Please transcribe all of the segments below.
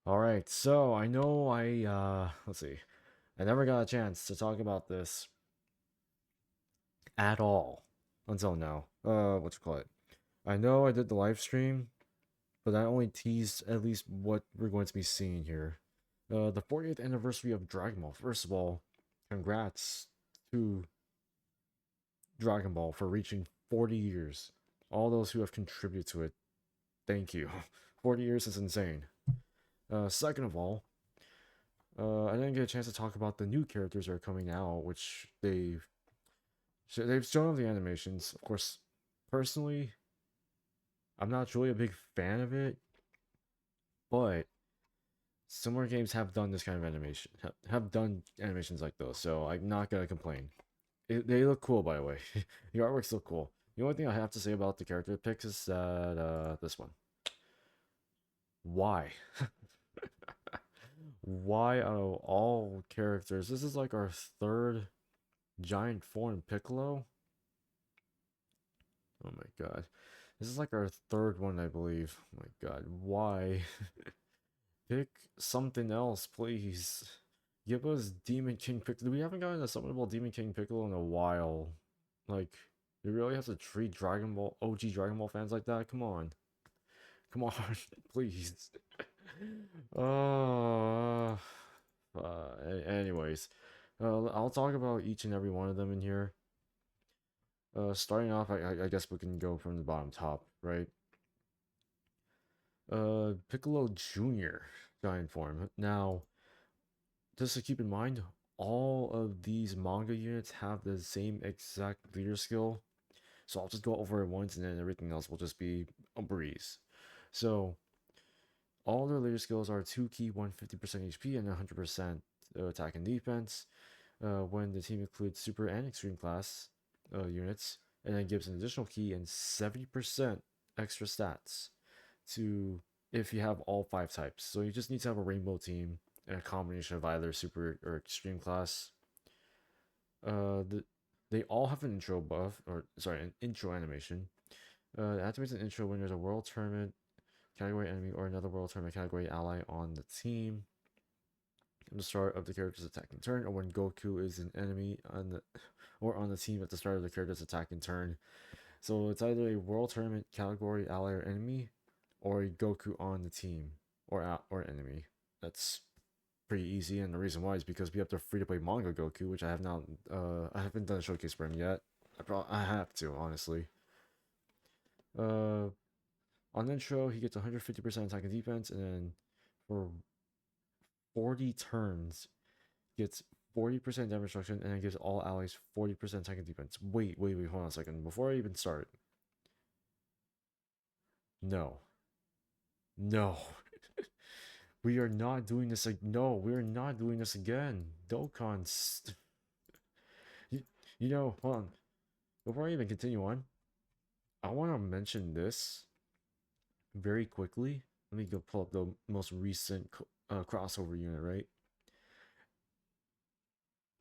Alright, so I know let's see. I never got a chance to talk about this at all until now. What you call it? I know I did the live stream, but I only teased at least what we're going to be seeing here. The 40th anniversary of Dragon Ball. First of all, congrats to Dragon Ball for reaching 40 years. All those who have contributed to it, thank you. 40 years is insane. Second of all, I didn't get a chance to talk about the new characters that are coming out, which they've shown the animations. Of course, personally, I'm not really a big fan of it, but similar games have done this kind of animation, have done animations like those, so I'm not gonna complain. They look cool, by the way. The artwork's look cool. The only thing I have to say about the character picks is that this one. Why? Why out of all characters? This is like our third giant form Piccolo. Oh my god. This is like our third one, I believe. Oh my god, why? Pick something else, please. Give us Demon King Piccolo. We haven't gotten a summonable Demon King Piccolo in a while. Like, you really have to treat Dragon Ball, OG Dragon Ball fans like that? Come on. Come on, please. Uh, anyways, I'll talk about each and every one of them in here. Starting off, I guess we can go from the bottom top, right? Piccolo Jr. giant form. Now, just to keep in mind, all of these manga units have the same exact leader skill. So I'll just go over it once and then everything else will just be a breeze. So, all their leader skills are 2 key, 150% HP, and 100% attack and defense. When the team includes super and extreme class units, and then gives an additional key and 70% extra stats to if you have all 5 types. So you just need to have a rainbow team and a combination of either super or extreme class. They all have an intro buff, or sorry, an intro animation. It activates an intro when there's a world tournament category enemy or another world tournament category ally on the team. At the start of the character's attacking turn, or when Goku is an enemy on the team at the start of the character's attacking turn. So it's either a world tournament category ally or enemy, or a Goku on the team or enemy. That's pretty easy, and the reason why is because we have the free to play manga Goku, which I have not. I haven't done a showcase for him yet. I have to honestly. Uh, on intro, he gets 150% attack and defense, and then for 40 turns, gets 40% damage reduction, and then gives all allies 40% attack and defense. Wait, hold on a second. Before I even start, no, no, we are not doing this. Like, no, we are not doing this again. Dokkan, you, hold on. Before I even continue on, I want to mention this very quickly. Let me go pull up the most recent crossover unit, right?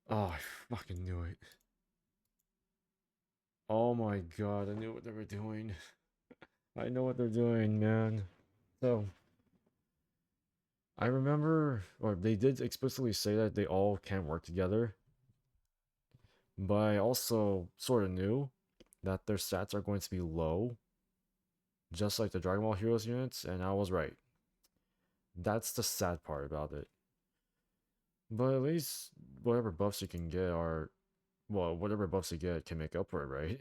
Oh, I fucking knew it. Oh my god, I knew what they were doing. I know what they're doing, man. So, I remember, or they did explicitly say that they all can work together, but I also sort of knew that their stats are going to be low, just like the Dragon Ball Heroes units, and I was right. That's the sad part about it. But at least whatever buffs you can get are, well, whatever buffs you get can make up for it, right?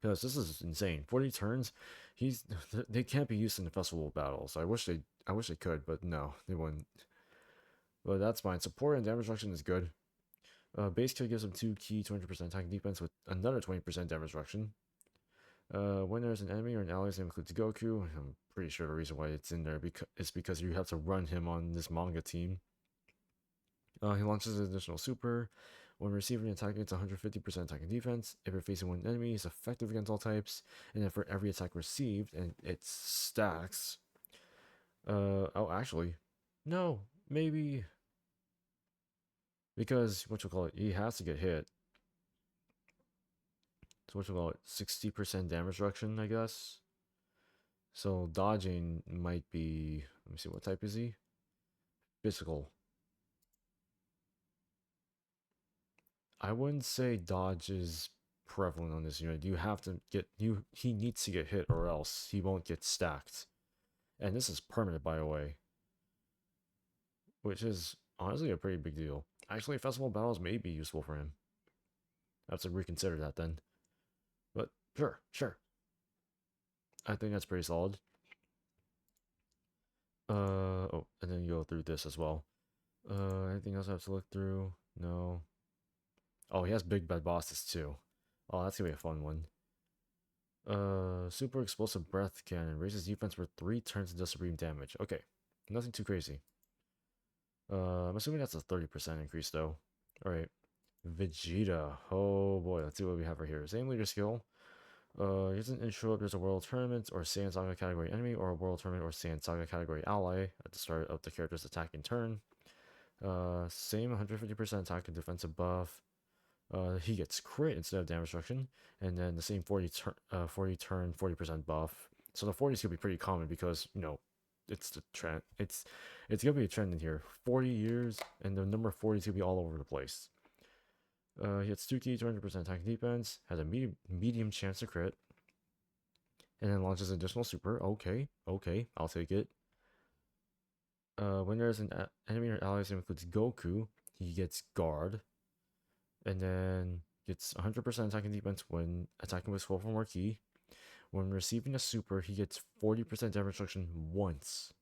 Because this is insane. 40 turns, he's they can't be used in the festival battles. I wish they could, but no, they wouldn't. But that's fine. Support and damage reduction is good. Base kill gives him 2 key, 200% attack and defense with another 20% damage reduction. When there's an enemy or an ally that includes Goku, I'm pretty sure the reason why it's in there is because you have to run him on this manga team. He launches an additional super. When receiving an attack, it's 150% attack and defense. If you're facing one enemy, it's effective against all types. And then for every attack received, and it stacks. Oh, actually, no, maybe because what you call it, he has to get hit. So what you call it, 60% damage reduction, I guess. So dodging might be, let me see, what type is he? Physical. I wouldn't say dodge is prevalent on this unit. You have to get he needs to get hit or else he won't get stacked. And this is permanent, by the way, which is honestly a pretty big deal. Actually, festival battles may be useful for him. I have to reconsider that then. But sure, sure. I think that's pretty solid. Oh, and then you go through this as well. Anything else I have to look through? No. Oh, he has big bad bosses too. Oh, that's gonna be a fun one. Super explosive breath cannon raises defense for 3 turns and does supreme damage. Okay, nothing too crazy. I'm assuming that's a 30% increase though. Alright. Vegeta. Oh boy, let's see what we have right here. Same leader skill. Here's an intro if there's a World Tournament or Saiyan Saga category enemy or a World Tournament or Saiyan Saga category ally at the start of the character's attack in turn. Same 150% attack and defensive buff. He gets crit instead of damage reduction, and then the same 40 turn 40% buff. So the 40 is gonna be pretty common because it's the trend. It's gonna be a trend in here. 40 years, and the number 40 is gonna be all over the place. He hits 2 key, 200% attack and defense, has a medium chance to crit, and then launches additional super. Okay, I'll take it. When there's an enemy or ally that includes Goku, he gets guard, and then gets 100% attack and defense when attacking with 12 or more key. When receiving a super, he gets 40% damage reduction once,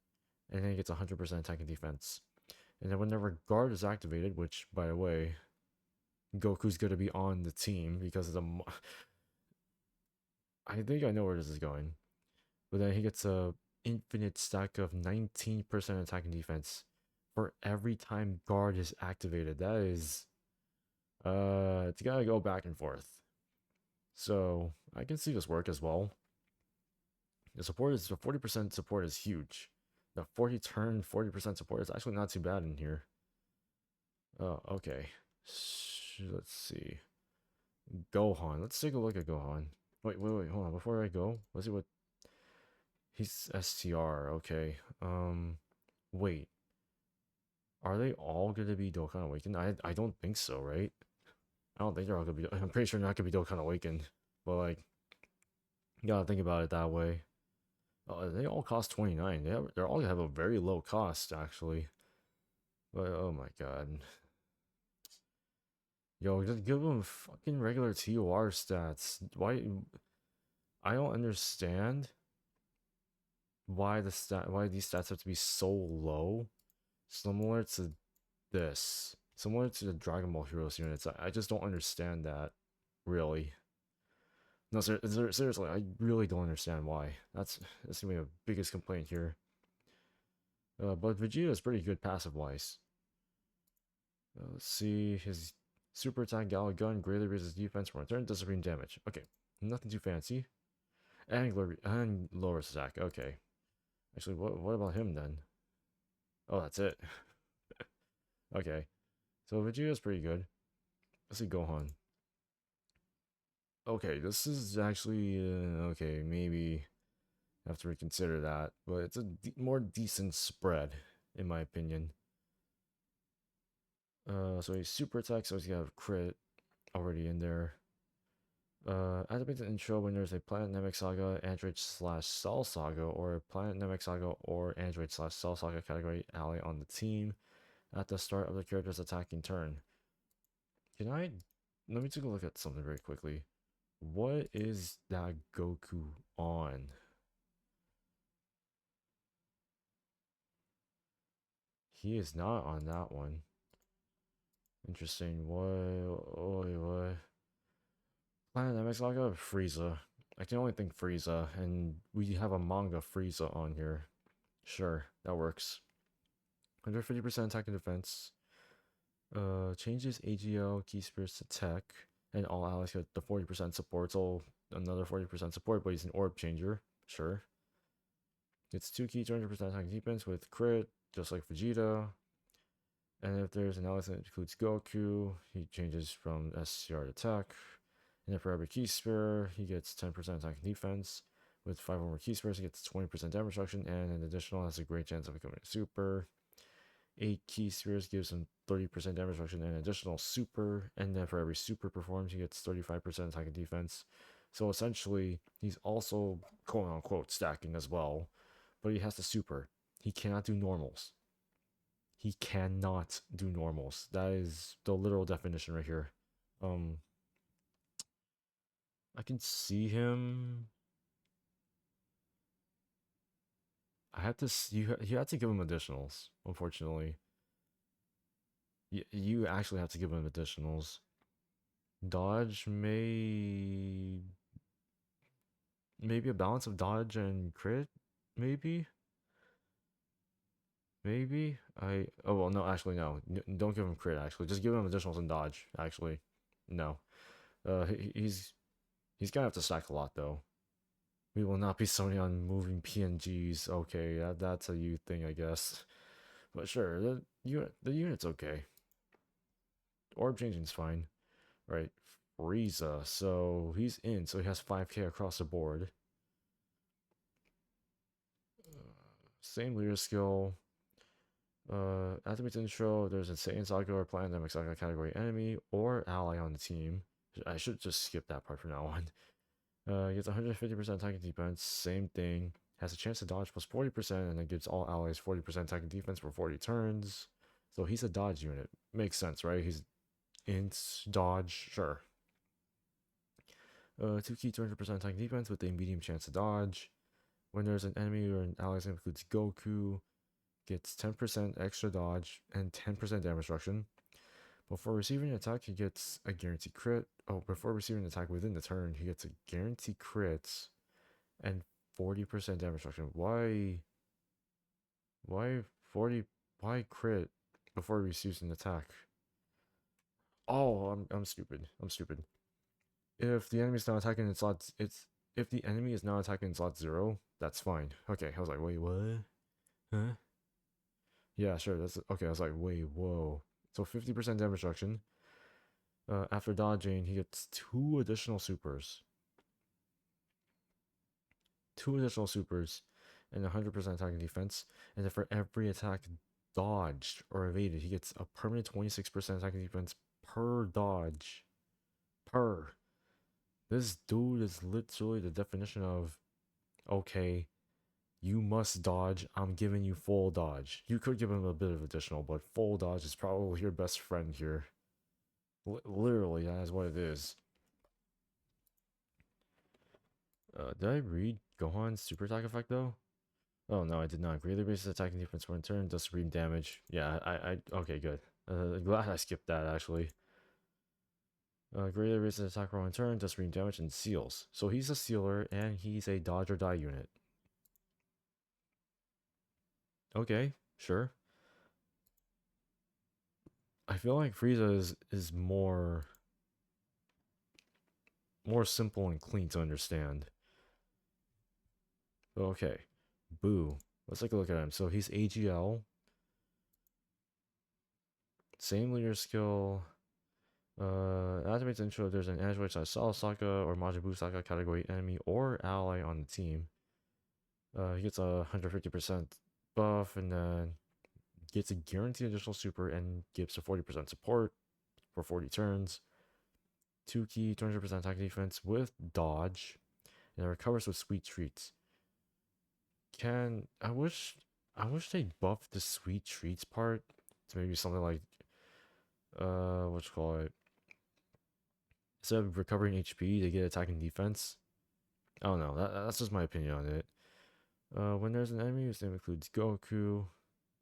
and then he gets 100% attack and defense. And then whenever guard is activated, which by the way, Goku's gonna be on the team because of the. I think I know where this is going, but then he gets a infinite stack of 19% attack and defense for every time guard is activated. That is, it's gotta go back and forth. So I can see this work as well. The 40% support is huge. The 40 turn 40% support is actually not too bad in here. Oh, okay. Let's see. Gohan. Let's take a look at Gohan. Wait, hold on. Before I go, let's see what he's STR. Okay. Wait. Are they all gonna be Dokkan Awakened? I don't think so, right? I don't think they're all gonna be. I'm pretty sure they're not gonna be Dokkan Awakened. But like, you gotta think about it that way. They all cost 29. They're all gonna have a very low cost actually. But oh my god. Yo, just give them fucking regular TOR stats. Why? I don't understand why these stats have to be so low. Similar to this. Similar to the Dragon Ball Heroes units. I just don't understand that. Really. No, seriously, I really don't understand why. That's gonna be the biggest complaint here. But Vegeta is pretty good passive-wise. Let's see, his super attack Gala Gun greatly raises defense from return, does supreme damage. Okay, nothing too fancy. And lowers attack. Okay. Actually, what about him then? Oh, that's it. Okay. So Vegeta's pretty good. Let's see Gohan. Okay, this is actually okay. Maybe I have to reconsider that, but it's a more decent spread in my opinion. So he's super attack, so he's got a crit already in there. Activate the intro when there's a Planet Namek Saga, Android / Cell Saga, or a Planet Namek Saga or Android / Cell Saga category ally on the team at the start of the character's attacking turn. Let me take a look at something very quickly. What is that Goku on? He is not on that one. Interesting. What? Planet MX Saga? Frieza. I can only think Frieza, and we have a manga Frieza on here. Sure, that works. 150% attack and defense. Changes AGL, key spirits to tech, and all allies get the 40% support, so another 40% support, but he's an orb changer. Sure. It's 2 key, 200% attack and defense with crit, just like Vegeta. And if there's an ally that includes Goku, he changes from SCR to tech. And then for every key sphere, he gets 10% attack and defense. With 5 or more key spares, it gets 20% damage reduction, and an additional has a great chance of becoming a super. 8 key spheres gives him 30% damage reduction and an additional super, and then for every super performed, he gets 35% attack and defense. So essentially, he's also quote unquote stacking as well, but he has the super. He cannot do normals. He cannot do normals. That is the literal definition right here. Um, I can see him. I have to. You have to give him additionals. Unfortunately, you actually have to give him additionals. Dodge maybe a balance of dodge and crit, maybe. Oh well, no, actually no. Don't give him crit. Actually, just give him additionals and dodge. Actually, no. He's gonna have to stack a lot though. We will not be summoning on moving PNGs. Okay, that's a you thing, I guess. But sure, the unit's okay. Orb changing's fine. Right, Frieza. So he's in. So he has 5k across the board. Same leader skill. Activates intro. There's a Saiyan Saga or Platinum Saga category enemy or ally on the team. I should just skip that part from now on. Gets 150% attack and defense. Same thing. Has a chance to dodge plus 40%, and then gives all allies 40% attack and defense for 40 turns. So he's a dodge unit. Makes sense, right? He's int dodge, sure. 2 key 200% attack and defense with a medium chance to dodge. When there's an enemy or an ally that includes Goku, gets 10% extra dodge and 10% damage reduction. Before receiving an attack, he gets a guaranteed crit. Oh, before receiving an attack within the turn, he gets a guaranteed crit and 40% damage reduction. Why 40? Why crit before he receives an attack? Oh, I'm stupid. I'm stupid. If the enemy is not attacking in slot, if the enemy is not attacking in slot 0, that's fine. Okay, I was like, wait, what? Huh? Yeah, sure. That's okay. I was like, wait, whoa. So 50% damage reduction. After dodging, he gets 2 additional supers. 2 additional supers and 100% attack and defense. And then for every attack dodged or evaded, he gets a permanent 26% attack and defense per dodge. This dude is literally the definition of, okay, you must dodge. I'm giving you full dodge. You could give him a bit of additional, but full dodge is probably your best friend here. Literally, that is what it is. Did I read Gohan's super attack effect though? Oh no, I did not. Greatly raises attack and defense for one turn, does supreme damage. Yeah, okay, good. Glad I skipped that actually. Greatly raises attack for one turn, does supreme damage, and seals. So he's a sealer and he's a dodge or die unit. Okay, sure. I feel like Frieza is more simple and clean to understand. But okay, Boo. Let's take a look at him. So he's AGL. Same leader skill. Activates intro. There's an android size Solid Sokka or Majin Buu Sokka category enemy or ally on the team. He gets a 150% buff and then gets a guaranteed additional super and gives a 40% support for 40 turns. 2 key 200% attack defense with dodge, and it recovers with sweet treats. I wish they buffed the sweet treats part to maybe something like what you call it. Instead of recovering HP, they get attack and defense. I don't know. That's just my opinion on it. When there's an enemy whose name includes Goku,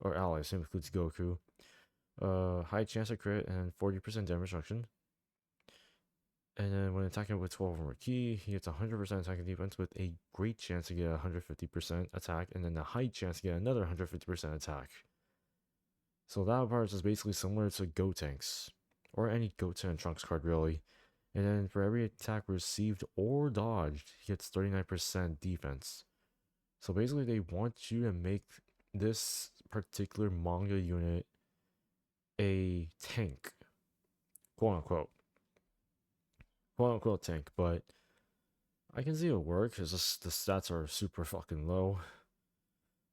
or ally, whose name includes Goku, high chance of crit and 40% damage reduction. And then when attacking with 12 or more key, he gets 100% attack and defense with a great chance to get 150% attack, and then a high chance to get another 150% attack. So that part is basically similar to Gotenks, or any Goten and Trunks card really. And then for every attack received or dodged, he gets 39% defense. So basically they want you to make this particular manga unit a tank, quote unquote tank, but I can see it work, it's just the stats are super fucking low.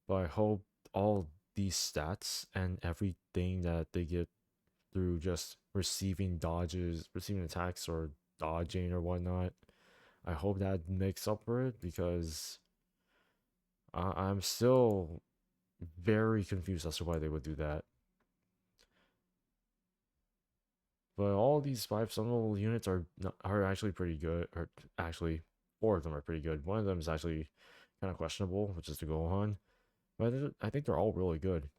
But I hope all these stats and everything that they get through just receiving dodges, receiving attacks, or dodging or whatnot, I hope that makes up for it because I'm still very confused as to why they would do that. But all these 5 level units are actually pretty good. Or actually, 4 of them are pretty good. One of them is actually kind of questionable, which is the Gohan. But I think they're all really good.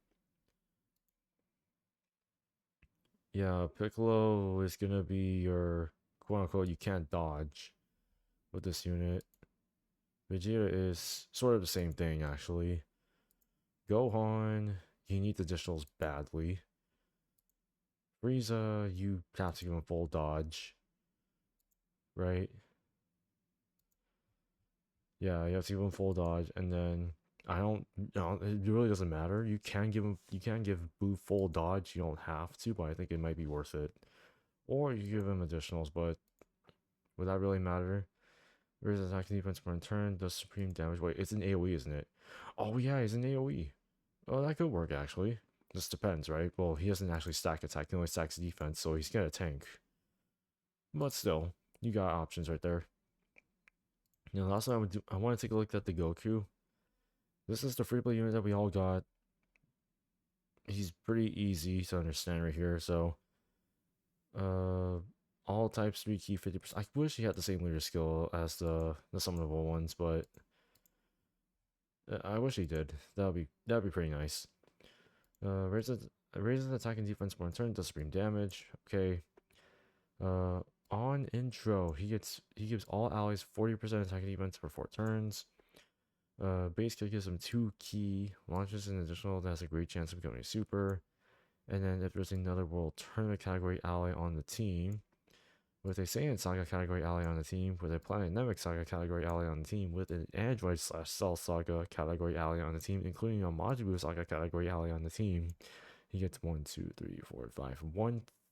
Yeah, Piccolo is gonna be your quote unquote you can't dodge with this unit. Vegeta is sort of the same thing actually. Gohan, you need the additionals badly. Frieza, you have to give him full dodge, right? Yeah, you have to give him full dodge, and then I don't, no, it really doesn't matter. You can give Boo full dodge. You don't have to, but I think it might be worth it. Or you give him additionals, but would that really matter? Where's attack and defense per turn? Does supreme damage? Wait, it's an AoE, isn't it? Oh yeah, he's an AoE. Oh, that could work actually. Just depends, right? Well, he doesn't actually stack attack; he only stacks defense, so he's gonna tank. But still, you got options right there. You know, last time I want to take a look at the Goku. This is the free play unit that we all got. He's pretty easy to understand right here. So, uh, all types 3 key 50%. I wish he had the same leader skill as the summonable ones, but I wish he did. That'd be pretty nice. Raises attack and defense one turn, does supreme damage. Okay. Uh, on intro, he gives all allies 40% attack and defense for 4 turns. Base kill gives him 2 key, launches an additional that has a great chance of becoming super. And then if there's another World Tournament category ally on the team, with a Saiyan Saga category ally on the team, with a Planet Namek Saga category ally on the team, with an Android / Cell Saga category ally on the team, including a Majin Saga category ally on the team, he gets 1, 2, 3, 4, 5,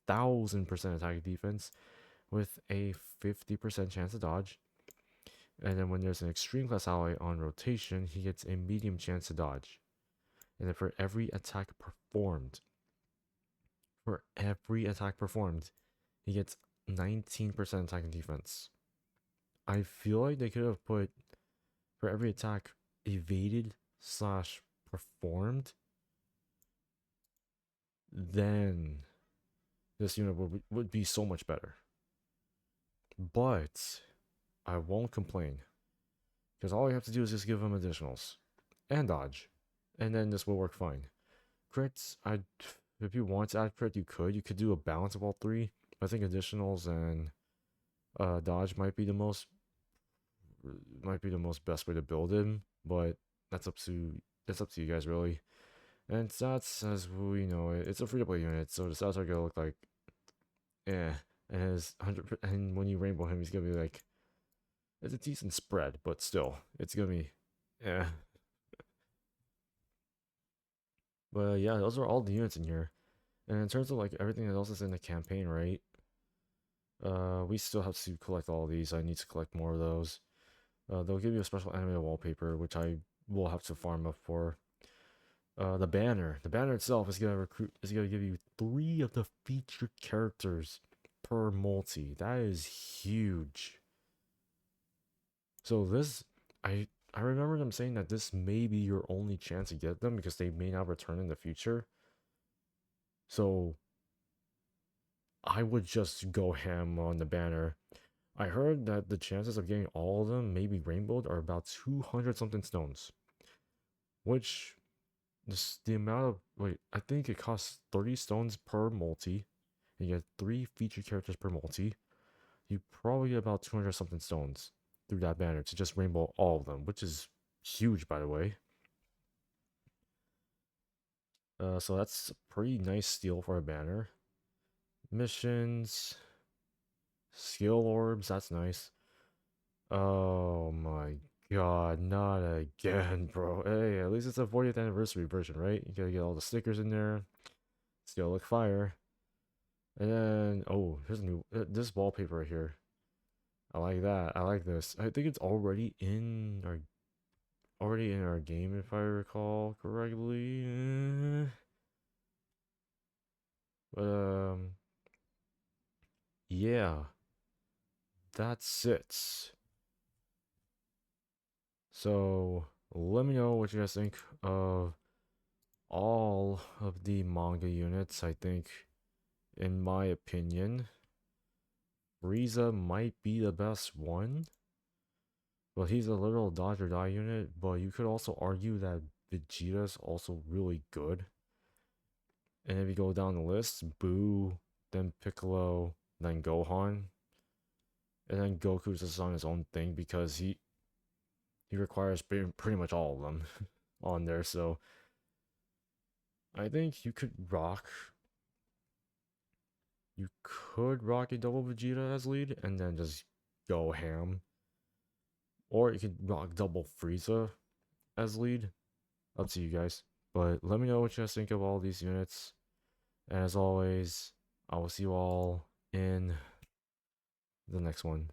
1000% attack defense with a 50% chance to dodge. And then when there's an extreme class ally on rotation, he gets a medium chance to dodge. And then for every attack performed, he gets 19% attack and defense. I feel like they could have put for every attack evaded / performed, then this unit would be so much better. But I won't complain because all you have to do is just give him additionals and dodge, and then this will work fine. Crits, if you want to add crit, you could do a balance of all 3. I think additionals and dodge might be the most best way to build him, but that's up to you guys really. And stats, as we know, it's a free to play unit, so the stats are gonna look like, eh. And his 100, and when you rainbow him, he's gonna be like, it's a decent spread, but still, it's gonna be, yeah. But yeah, those are all the units in here. And in terms of like everything else is in the campaign, right? We still have to collect all of these. I need to collect more of those. They'll give you a special animated wallpaper, which I will have to farm up for. The banner. The banner itself is gonna give you 3 of the featured characters per multi. That is huge. So this, I remember them saying that this may be your only chance to get them because they may not return in the future. So I would just go ham on the banner. I heard that the chances of getting all of them, maybe rainbowed, are about 200 something stones. Which, the amount of, wait, I think it costs 30 stones per multi. And you get 3 featured characters per multi. You probably get about 200 something stones through that banner to just rainbow all of them, which is huge, by the way. So that's a pretty nice steal for a banner. Missions, skill orbs, that's nice. Oh my god, not again, bro. Hey, at least it's a 40th anniversary version, right? You gotta get all the stickers in there. Still look fire. And then, oh, here's a new, this wallpaper right here. I like that. I like this. I think it's already in our game if I recall correctly. But yeah, that's it. So let me know what you guys think of all of the manga units. I think, in my opinion, Frieza might be the best one. But he's a literal dodge or die unit, but you could also argue that Vegeta's also really good. And if you go down the list, Boo, then Piccolo, then Gohan, and then Goku's just on his own thing because he requires pretty much all of them on there. So I think you could rock a double Vegeta as lead and then just go ham, or you could rock double Frieza as lead. Up to you guys. But let me know what you guys think of all these units. And as always, I will see you all in the next one.